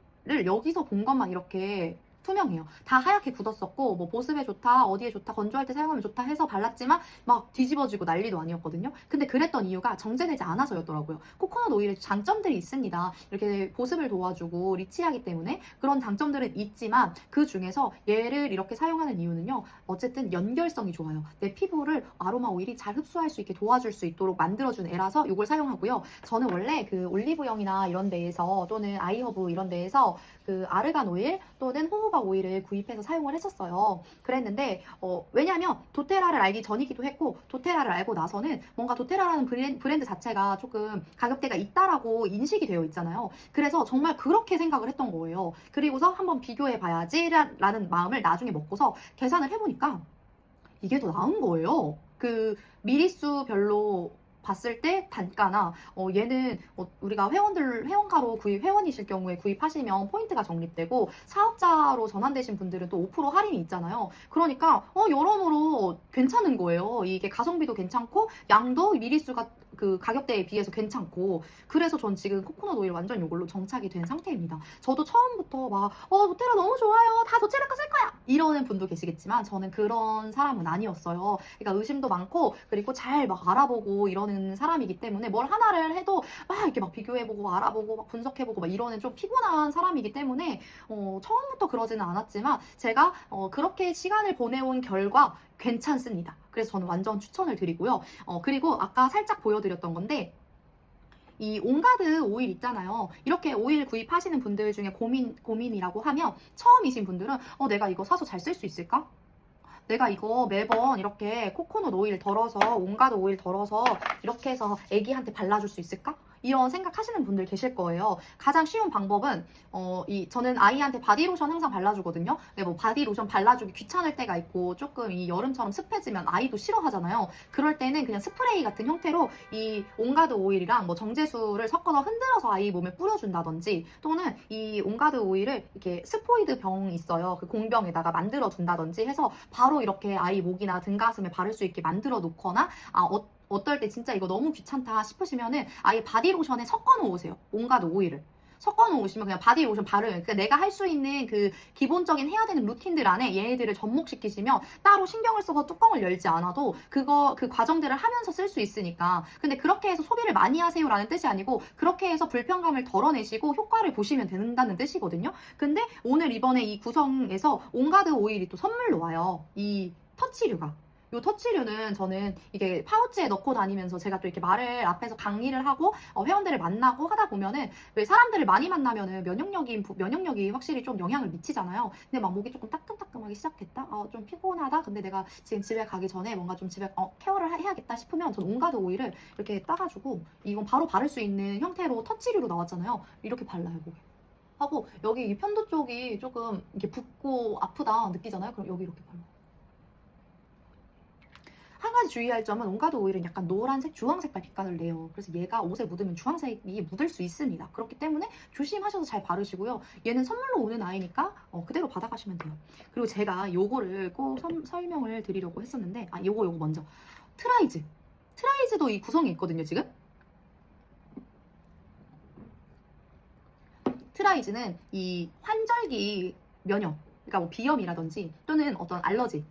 여기서 본 것만 이렇게 투명해요. 다 하얗게 굳었었고 뭐 보습에 좋다, 어디에 좋다, 건조할 때 사용하면 좋다 해서 발랐지만 막 뒤집어지고 난리도 아니었거든요. 근데 그랬던 이유가 정제되지 않아서였더라고요. 코코넛 오일에 장점들이 있습니다. 이렇게 보습을 도와주고 리치하기 때문에 그런 장점들은 있지만 그 중에서 얘를 이렇게 사용하는 이유는요. 어쨌든 연결성이 좋아요. 내 피부를 아로마 오일이 잘 흡수할 수 있게 도와줄 수 있도록 만들어준 애라서 이걸 사용하고요. 저는 원래 그 올리브영이나 이런 데에서 또는 아이허브 이런 데에서 그 아르간 오일 또는 호호바 오일을 구입해서 사용을 했었어요. 그랬는데 왜냐하면 도테라를 알기 전이기도 했고 도테라를 알고 나서는 뭔가 도테라라는 브랜드 자체가 조금 가격대가 있다라고 인식이 되어 있잖아요. 그래서 정말 그렇게 생각을 했던 거예요. 그리고서 한번 비교해 봐야지 라는 마음을 나중에 먹고서 계산을 해보니까 이게 더 나은 거예요. 그 미리수별로 봤을 때 단가나 얘는 우리가 회원가로 회원이실 경우에 구입하시면 포인트가 적립되고 사업자로 전환되신 분들은 또 5% 할인이 있잖아요. 그러니까 여러모로 괜찮은 거예요. 이게 가성비도 괜찮고 양도 미리수가 그 가격대에 비해서 괜찮고 그래서 전 지금 코코넛 오일 완전 이걸로 정착이 된 상태입니다. 저도 처음부터 막 도테라 너무 좋아요. 다 도테라 거 쓸 거야. 이러는 분도 계시겠지만 저는 그런 사람은 아니었어요. 그러니까 의심도 많고 그리고 잘 막 알아보고 이러는 사람이기 때문에 뭘 하나를 해도 막 이렇게 막 비교해보고 알아보고 막 분석해보고 막 이러는 좀 피곤한 사람이기 때문에 처음부터 그러지는 않았지만 제가 그렇게 시간을 보내온 결과 괜찮습니다. 그래서 저는 완전 추천을 드리고요. 그리고 아까 살짝 보여드렸던 건데 이 온가드 오일 있잖아요. 이렇게 오일 구입하시는 분들 중에 고민이라고 하면 처음이신 분들은 내가 이거 사서 잘 쓸 수 있을까? 내가 이거 매번 이렇게 코코넛 오일 덜어서 온가드 오일 덜어서 이렇게 해서 애기한테 발라줄 수 있을까? 이런 생각하시는 분들 계실 거예요. 가장 쉬운 방법은 저는 아이한테 바디로션 항상 발라주거든요. 근데 뭐 바디로션 발라주기 귀찮을 때가 있고 조금 이 여름처럼 습해지면 아이도 싫어하잖아요. 그럴 때는 그냥 스프레이 같은 형태로 이 온가드 오일이랑 뭐 정제수를 섞어서 흔들어서 아이 몸에 뿌려준다든지 또는 이 온가드 오일을 이렇게 스포이드 병 있어요. 그 공병에다가 만들어 둔다든지 해서 바로 이렇게 아이 목이나 등 가슴에 바를 수 있게 만들어 놓거나 어떨 때 진짜 이거 너무 귀찮다 싶으시면은 아예 바디로션에 섞어 놓으세요. 온가드 오일을. 섞어 놓으시면 그냥 바디로션 바르면 그러니까 내가 할 수 있는 그 기본적인 해야 되는 루틴들 안에 얘네들을 접목시키시면 따로 신경을 써서 뚜껑을 열지 않아도 그 과정들을 하면서 쓸 수 있으니까. 근데 그렇게 해서 소비를 많이 하세요라는 뜻이 아니고 그렇게 해서 불편감을 덜어내시고 효과를 보시면 된다는 뜻이거든요. 근데 오늘 이번에 이 구성에서 온가드 오일이 또 선물로 와요. 이 터치류가. 이 터치류는 저는 이게 파우치에 넣고 다니면서 제가 또 이렇게 말을 앞에서 강의를 하고 회원들을 만나고 하다 보면은 왜 사람들을 많이 만나면은 면역력이 확실히 좀 영향을 미치잖아요. 근데 막 목이 조금 따끔따끔하기 시작했다. 좀 피곤하다. 근데 내가 지금 집에 가기 전에 뭔가 좀 집에 케어를 해야겠다 싶으면 전 온가드 오일을 이렇게 따가지고 이건 바로 바를 수 있는 형태로 터치류로 나왔잖아요. 이렇게 발라요 목에. 하고 여기 이 편도 쪽이 조금 이렇게 붓고 아프다 느끼잖아요. 그럼 여기 이렇게 발라. 한 가지 주의할 점은 온가드 오일은 약간 노란색, 주황색깔 빛깔을 내요. 그래서 얘가 옷에 묻으면 주황색이 묻을 수 있습니다. 그렇기 때문에 조심하셔서 잘 바르시고요. 얘는 선물로 오는 아이니까 그대로 받아가시면 돼요. 그리고 제가 요거를 꼭 설명을 드리려고 했었는데 요거 먼저. 트라이즈도 이 구성이 있거든요, 지금. 트라이즈는 이 환절기 면역, 그러니까 뭐 비염이라든지 또는 어떤 알러지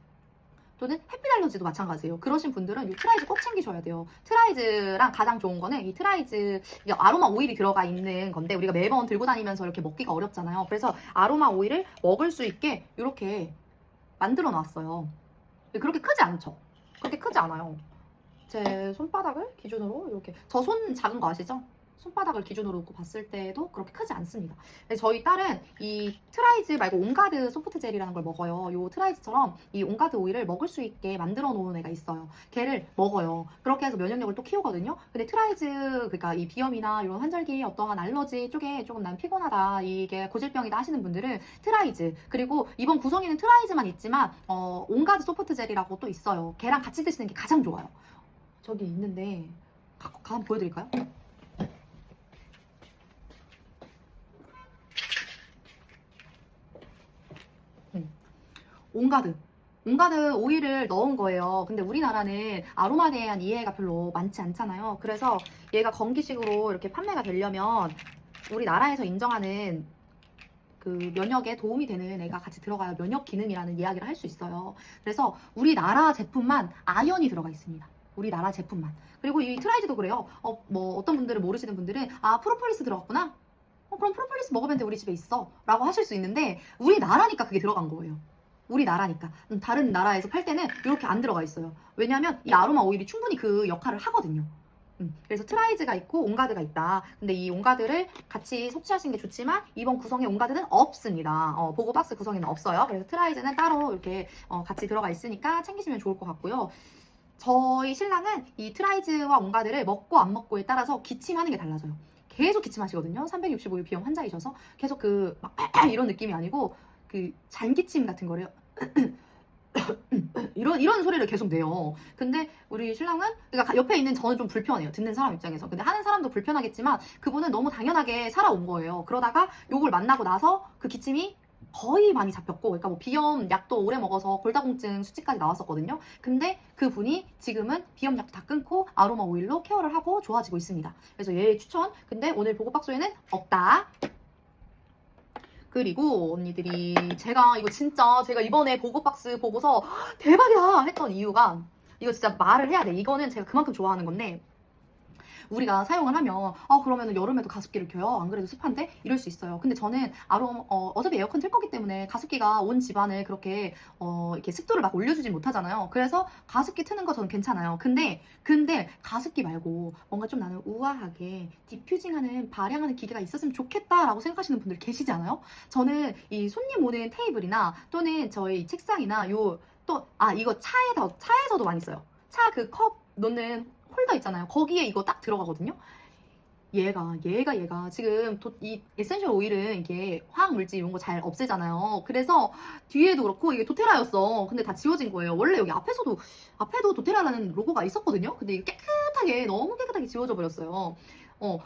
또는 햇빛 알러지도 마찬가지예요. 그러신 분들은 이 트라이즈 꼭 챙기셔야 돼요. 트라이즈랑 가장 좋은 거는 이 트라이즈 아로마 오일이 들어가 있는 건데 우리가 매번 들고 다니면서 이렇게 먹기가 어렵잖아요. 그래서 아로마 오일을 먹을 수 있게 이렇게 만들어 놨어요. 그렇게 크지 않죠? 그렇게 크지 않아요. 제 손바닥을 기준으로 이렇게 저 손 작은 거 아시죠? 손바닥을 기준으로 놓고 봤을 때도 그렇게 크지 않습니다. 저희 딸은 이 트라이즈 말고 온가드 소프트 젤이라는 걸 먹어요. 이 트라이즈처럼 이 온가드 오일을 먹을 수 있게 만들어 놓은 애가 있어요. 걔를 먹어요. 그렇게 해서 면역력을 또 키우거든요. 근데 트라이즈, 그러니까 이 비염이나 이런 환절기 어떠한 알러지 쪽에 조금 난 피곤하다, 이게 고질병이다 하시는 분들은 트라이즈, 그리고 이번 구성에는 트라이즈만 있지만 온가드 소프트 젤이라고 또 있어요. 걔랑 같이 드시는 게 가장 좋아요. 저기 있는데 한번 보여드릴까요? 온가드 오일을 넣은 거예요. 근데 우리나라는 아로마에 대한 이해가 별로 많지 않잖아요. 그래서 얘가 건기식으로 이렇게 판매가 되려면 우리나라에서 인정하는 그 면역에 도움이 되는 애가 같이 들어가야 면역 기능이라는 이야기를 할 수 있어요. 그래서 우리나라 제품만 아연이 들어가 있습니다. 우리나라 제품만. 그리고 이 트라이즈도 그래요. 뭐 어떤 분들은 모르시는 분들은 프로폴리스 들어갔구나? 그럼 프로폴리스 먹으면 돼, 우리 집에 있어 라고 하실 수 있는데 우리나라니까 그게 들어간 거예요. 우리나라니까. 다른 나라에서 팔 때는 이렇게 안 들어가 있어요. 왜냐하면 이 아로마 오일이 충분히 그 역할을 하거든요. 그래서 트라이즈가 있고 온가드가 있다. 근데 이 온가드를 같이 섭취하시는 게 좋지만 이번 구성에 온가드는 없습니다. 보고 박스 구성에는 없어요. 그래서 트라이즈는 따로 이렇게 같이 들어가 있으니까 챙기시면 좋을 것 같고요. 저희 신랑은 이 트라이즈와 온가드를 먹고 안 먹고에 따라서 기침하는 게 달라져요. 계속 기침하시거든요. 365일 비염 환자이셔서 계속 막 이런 느낌이 아니고 그 잔기침 같은 거래요. 이런 소리를 계속 내요. 근데 우리 신랑은, 그러니까 옆에 있는 저는 좀 불편해요. 듣는 사람 입장에서. 근데 하는 사람도 불편하겠지만 그분은 너무 당연하게 살아온 거예요. 그러다가 요걸 만나고 나서 그 기침이 거의 많이 잡혔고, 그러니까 뭐 비염 약도 오래 먹어서 골다공증 수치까지 나왔었거든요. 근데 그분이 지금은 비염 약도 다 끊고 아로마 오일로 케어를 하고 좋아지고 있습니다. 그래서 얘 추천. 근데 오늘 보고박스에는 없다. 그리고 언니들이 제가 이번에 보고박스 보고서 대박이다 했던 이유가, 이거 진짜 말을 해야 돼. 이거는 제가 그만큼 좋아하는 건데, 우리가 사용을 하면 그러면은 여름에도 가습기를 켜요. 안 그래도 습한데 이럴 수 있어요. 근데 저는 어차피 에어컨 틀 거기 때문에 가습기가 온 집안을 그렇게 이렇게 습도를 막 올려주진 못하잖아요. 그래서 가습기 트는 거 저는 괜찮아요. 근데 가습기 말고 뭔가 좀 나는 우아하게 디퓨징하는 발향하는 기계가 있었으면 좋겠다라고 생각하시는 분들 계시지 않아요? 저는 이 손님 오는 테이블이나 또는 저희 책상이나 이거 차에서도 많이 써요. 차 그 컵 놓는 홀더 있잖아요. 거기에 이거 딱 들어가거든요. 얘가 지금 이 에센셜 오일은 이게 화학 물질 이런 거 잘 없애잖아요. 그래서 뒤에도 그렇고 이게 도테라였어. 근데 다 지워진 거예요. 원래 여기 앞에도 도테라라는 로고가 있었거든요. 근데 이게 너무 깨끗하게 지워져 버렸어요.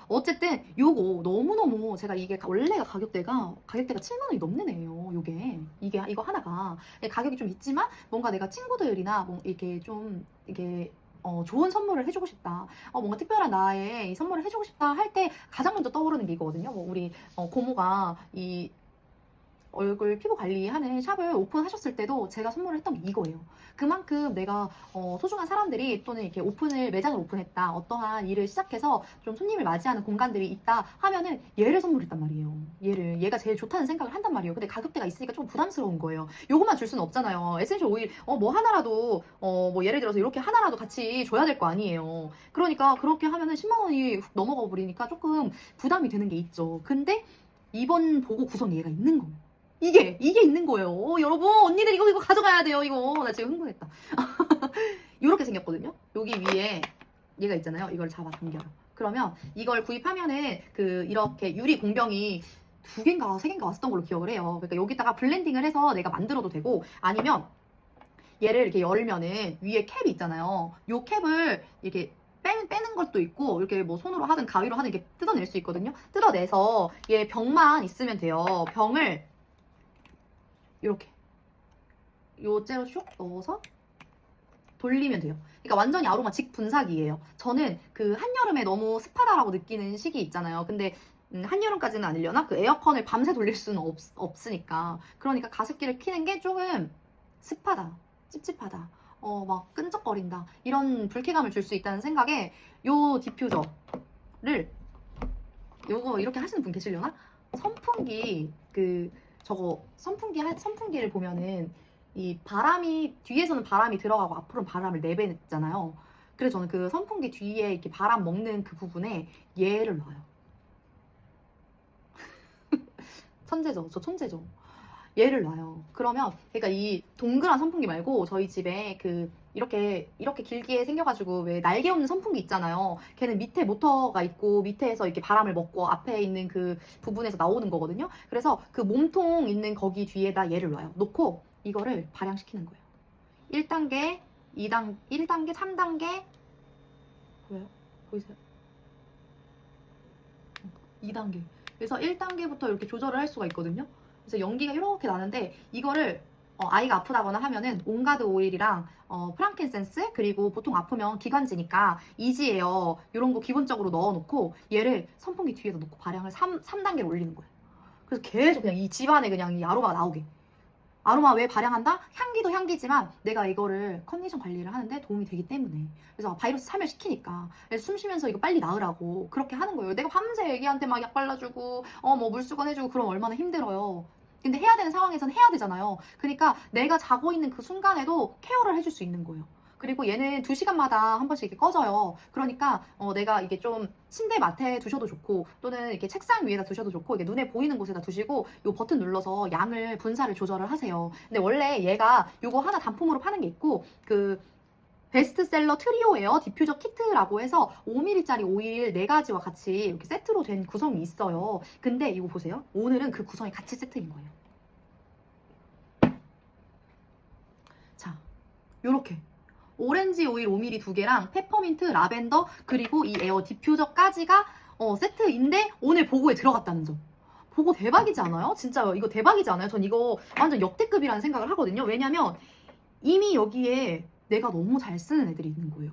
어쨌든 요거 너무너무 제가 이게 원래가 가격대가 7만 원이 넘는 애예요. 이거 하나가 가격이 좀 있지만 뭔가 내가 친구들이나 뭐 이렇게 좀 이게 좋은 선물을 해주고 싶다. 뭔가 특별한 나의 이 선물을 해주고 싶다 할 때 가장 먼저 떠오르는 게 이거거든요. 뭐 우리 고모가 이 얼굴 피부 관리하는 샵을 오픈하셨을 때도 제가 선물을 했던 게 이거예요. 그만큼 내가 소중한 사람들이 또는 이렇게 매장을 오픈했다. 어떠한 일을 시작해서 좀 손님을 맞이하는 공간들이 있다 하면은 얘를 선물했단 말이에요. 얘가 제일 좋다는 생각을 한단 말이에요. 근데 가격대가 있으니까 좀 부담스러운 거예요. 요것만 줄 수는 없잖아요. 에센셜 오일 뭐 하나라도 뭐 예를 들어서 이렇게 하나라도 같이 줘야 될 거 아니에요. 그러니까 그렇게 하면은 10만 원이 훅 넘어가 버리니까 조금 부담이 되는 게 있죠. 근데 이번 보고 구성 얘가 있는 거예요. 이게 있는 거예요. 여러분, 언니들 이거 가져가야 돼요. 이거 나 지금 흥분했다. 이렇게 생겼거든요. 여기 위에 얘가 있잖아요. 이걸 잡아 당겨요. 그러면 이걸 구입하면은 이렇게 유리 공병이 2개인가 3개인가 왔었던 걸로 기억을 해요. 그러니까 여기다가 블렌딩을 해서 내가 만들어도 되고, 아니면 얘를 이렇게 열면은 위에 캡이 있잖아요. 요 캡을 이렇게 빼는 것도 있고, 이렇게 뭐 손으로 하든 가위로 하든 이렇게 뜯어낼 수 있거든요. 뜯어내서 얘 병만 있으면 돼요. 병을 이렇게 요째로 슉 넣어서 돌리면 돼요. 그러니까 완전히 아로마 직분사기예요. 저는 한여름에 너무 습하다라고 느끼는 시기 있잖아요. 근데 한여름까지는 아니려나? 에어컨을 밤새 돌릴 수는 없으니까. 그러니까 가습기를 켜는 게 조금 습하다, 찝찝하다, 막 끈적거린다, 이런 불쾌감을 줄 수 있다는 생각에 요 디퓨저를 요거 이렇게 하시는 분 계시려나? 선풍기 선풍기를 보면은 이 뒤에서는 바람이 들어가고 앞으로는 바람을 내뱉잖아요. 그래서 저는 그 선풍기 뒤에 이렇게 바람 먹는 그 부분에 얘를 놔요. 천재죠. 저 천재죠. 얘를 놔요. 그러면 그러니까 이 동그란 선풍기 말고 저희 집에 이렇게 길게 생겨가지고 왜 날개 없는 선풍기 있잖아요. 걔는 밑에 모터가 있고 밑에서 이렇게 바람을 먹고 앞에 있는 그 부분에서 나오는 거거든요. 그래서 그 몸통 있는 거기 뒤에다 얘를 놔요. 놓고 이거를 발향시키는 거예요. 1단계, 1단계, 3단계. 보여요? 보이세요? 2단계. 그래서 1단계부터 이렇게 조절을 할 수가 있거든요. 그래서 연기가 이렇게 나는데 이거를 아이가 아프다거나 하면은 온가드 오일이랑 프랑킨센스, 그리고 보통 아프면 기관지니까 이지에어 이런 거 기본적으로 넣어놓고 얘를 선풍기 뒤에다 놓고 발향을 3단계로 올리는 거예요. 그래서 계속 그냥 이 집안에 그냥 이 아로마가 나오게. 아로마 왜 발향한다? 향기도 향기지만 내가 이거를 컨디션 관리를 하는데 도움이 되기 때문에. 그래서 바이러스 참여시키니까. 그래서 숨 쉬면서 이거 빨리 나으라고 그렇게 하는 거예요. 내가 밤새 애기한테 막 약 발라주고 뭐 물수건 해주고 그러면 얼마나 힘들어요. 근데 해야 되는 상황에서는 해야 되잖아요. 그러니까 내가 자고 있는 그 순간에도 케어를 해줄 수 있는 거예요. 그리고 얘는 2시간마다 한 번씩 이렇게 꺼져요. 그러니까 내가 이게 좀 침대 맡에 두셔도 좋고, 또는 이렇게 책상 위에다 두셔도 좋고, 이게 눈에 보이는 곳에다 두시고 요 버튼 눌러서 양을 분사를 조절을 하세요. 근데 원래 얘가 요거 하나 단품으로 파는 게 있고, 베스트셀러 트리오 에어 디퓨저 키트라고 해서 5mm짜리 오일 4가지와 같이 이렇게 세트로 된 구성이 있어요. 근데 이거 보세요. 오늘은 그 구성이 같이 세트인 거예요. 자, 요렇게 오렌지 오일 5mm 2개랑 페퍼민트, 라벤더, 그리고 이 에어 디퓨저까지가 세트인데 오늘 보고에 들어갔다는 점. 보고 대박이지 않아요? 진짜 이거 대박이지 않아요? 전 이거 완전 역대급이라는 생각을 하거든요. 왜냐면 이미 여기에 내가 너무 잘 쓰는 애들이 있는 거예요.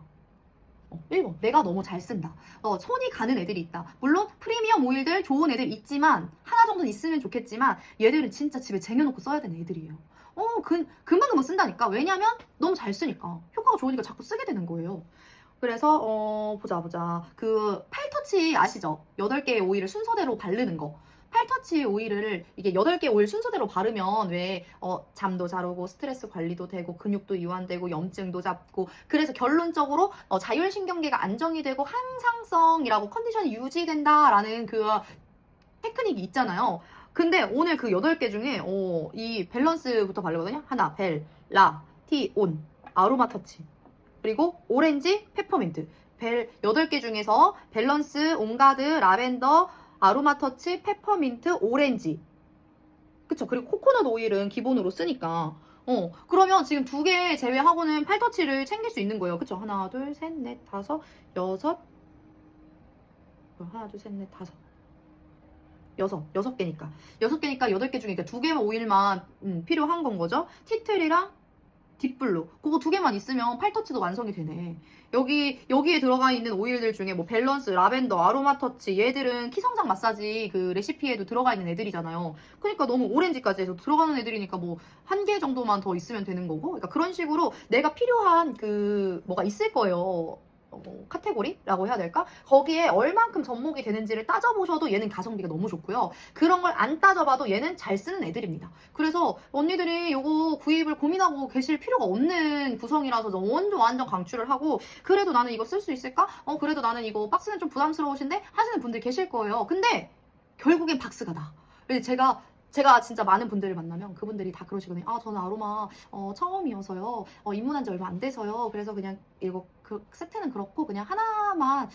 1번, 내가 너무 잘 쓴다. 손이 가는 애들이 있다. 물론 프리미엄 오일들 좋은 애들 있지만 하나 정도는 있으면 좋겠지만 얘들은 진짜 집에 쟁여놓고 써야 되는 애들이에요. 금방금방 쓴다니까. 왜냐면 너무 잘 쓰니까. 효과가 좋으니까 자꾸 쓰게 되는 거예요. 그래서 보자. 그 팔터치 아시죠? 8개의 오일을 순서대로 바르는 거. 팔터치 오일을 이게 8개 오일 순서대로 바르면 왜 잠도 잘 오고 스트레스 관리도 되고 근육도 이완되고 염증도 잡고 그래서 결론적으로 자율신경계가 안정이 되고 항상성이라고 컨디션이 유지된다라는 그 테크닉이 있잖아요. 근데 오늘 그 8개 중에 이 밸런스부터 바르거든요. 하나, 벨, 라, 티, 온, 아로마 터치. 그리고 오렌지, 페퍼민트. 8개 중에서 밸런스, 온가드, 라벤더, 아로마 터치, 페퍼민트, 오렌지. 그쵸. 그리고 코코넛 오일은 기본으로 쓰니까. 그러면 지금 2개 제외하고는 팔터치를 챙길 수 있는 거예요. 그쵸. 하나, 둘, 셋, 넷, 다섯, 여섯. 하나, 둘, 셋, 넷, 다섯. 여섯 개니까. 6개니까 8개 중에 2개 오일만 필요한 건 거죠. 티트리랑 딥블루. 그거 2개만 있으면 팔터치도 완성이 되네. 여기에 들어가 있는 오일들 중에 뭐 밸런스, 라벤더, 아로마 터치 얘들은 키성장 마사지 그 레시피에도 들어가 있는 애들이잖아요. 그러니까 너무 오렌지까지 해서 들어가는 애들이니까 뭐 1개 정도만 더 있으면 되는 거고. 그러니까 그런 식으로 내가 필요한 그 뭐가 있을 거예요. 카테고리라고 해야 될까? 거기에 얼만큼 접목이 되는지를 따져보셔도 얘는 가성비가 너무 좋고요. 그런 걸 안 따져봐도 얘는 잘 쓰는 애들입니다. 그래서 언니들이 이거 구입을 고민하고 계실 필요가 없는 구성이라서 완전 강추를 하고 그래도 나는 이거 쓸 수 있을까? 그래도 나는 이거 박스는 좀 부담스러우신데? 하시는 분들 계실 거예요. 근데 결국엔 박스가 나. 제가 진짜 많은 분들을 만나면 그분들이 다 그러시거든요. 아, 저는 아로마 처음이어서요. 입문한 지 얼마 안 돼서요. 그래서 그냥 이거 그 세트는 그렇고 그냥 하나만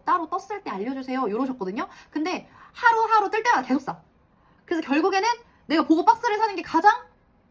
따로 떴을 때 알려주세요. 이러셨거든요. 근데 하루하루 뜰 때마다 계속 싸. 그래서 결국에는 내가 보고 박스를 사는 게 가장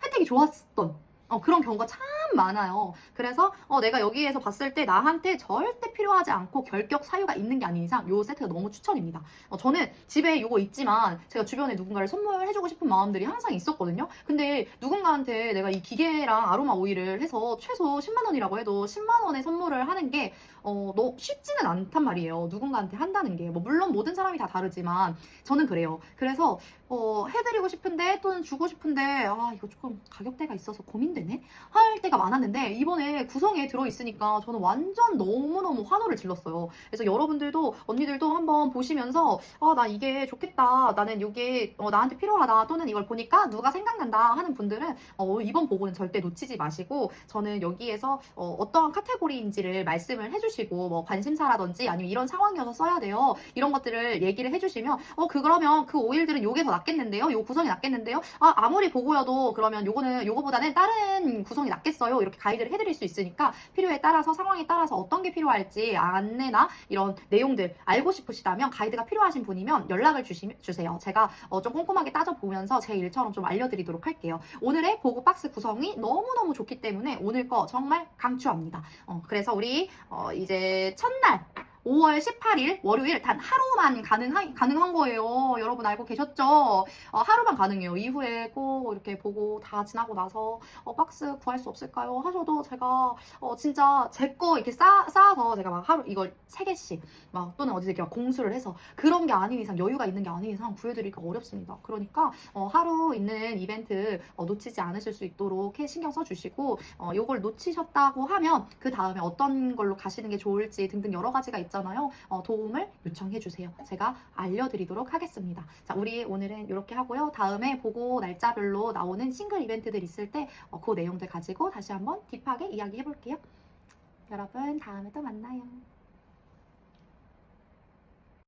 혜택이 좋았던 그런 경우가 참 많아요. 그래서 내가 여기에서 봤을 때 나한테 절대 필요하지 않고 결격 사유가 있는 게 아닌 이상 요 세트가 너무 추천입니다. 저는 집에 이거 있지만 제가 주변에 누군가를 선물해주고 싶은 마음들이 항상 있었거든요. 근데 누군가한테 내가 이 기계랑 아로마 오일을 해서 최소 10만 원이라고 해도 10만 원의 선물을 하는 게 너 쉽지는 않단 말이에요. 누군가한테 한다는 게. 뭐 물론 모든 사람이 다 다르지만 저는 그래요. 그래서 해드리고 싶은데 또는 주고 싶은데 이거 조금 가격대가 있어서 고민되네 할 때가 많았는데 이번에 구성에 들어있으니까 저는 완전 너무너무 환호를 질렀어요. 그래서 여러분들도 언니들도 한번 보시면서 나 이게 좋겠다, 나는 이게 나한테 필요하다, 또는 이걸 보니까 누가 생각난다 하는 분들은 이번 보고는 절대 놓치지 마시고 저는 여기에서 어떠한 카테고리인지를 말씀을 해주시고 뭐 관심사라든지 아니면 이런 상황이어서 써야 돼요 이런 것들을 얘기를 해주시면 그러면 그 오일들은 요게 더 낫겠는데요, 요 구성이 낫겠는데요, 아무리 보고여도 그러면 요거보다는 다른 구성이 낫겠어요 이렇게 가이드를 해드릴 수 있으니까 필요에 따라서 상황에 따라서 어떤 게 필요할지 안내나 이런 내용들 알고 싶으시다면 가이드가 필요하신 분이면 연락을 주세요. 제가 좀 꼼꼼하게 따져보면서 제 일처럼 좀 알려드리도록 할게요. 오늘의 보고 박스 구성이 너무너무 좋기 때문에 오늘 거 정말 강추합니다. 그래서 우리 이제 첫날 5월 18일 월요일 단 하루만 가능한 거예요. 여러분 알고 계셨죠? 하루만 가능해요. 이후에 꼭 이렇게 보고 다 지나고 나서 박스 구할 수 없을까요? 하셔도 제가 진짜 제 거 이렇게 쌓아서 제가 막 하루 이걸 3개씩 막 또는 어디서 이렇게 막 공수를 해서 그런 게 아닌 이상 여유가 있는 게 아닌 이상 구해드리기가 어렵습니다. 그러니까 하루 있는 이벤트 놓치지 않으실 수 있도록 신경 써주시고 요걸 놓치셨다고 하면 그 다음에 어떤 걸로 가시는 게 좋을지 등등 여러 가지가 있잖아요. 도움을 요청해 주세요. 제가 알려드리도록 하겠습니다. 자, 우리 오늘은 이렇게 하고요. 다음에 보고 날짜별로 나오는 싱글 이벤트들 있을 때 그 내용들 가지고 다시 한번 딥하게 이야기해 볼게요. 여러분 다음에 또 만나요.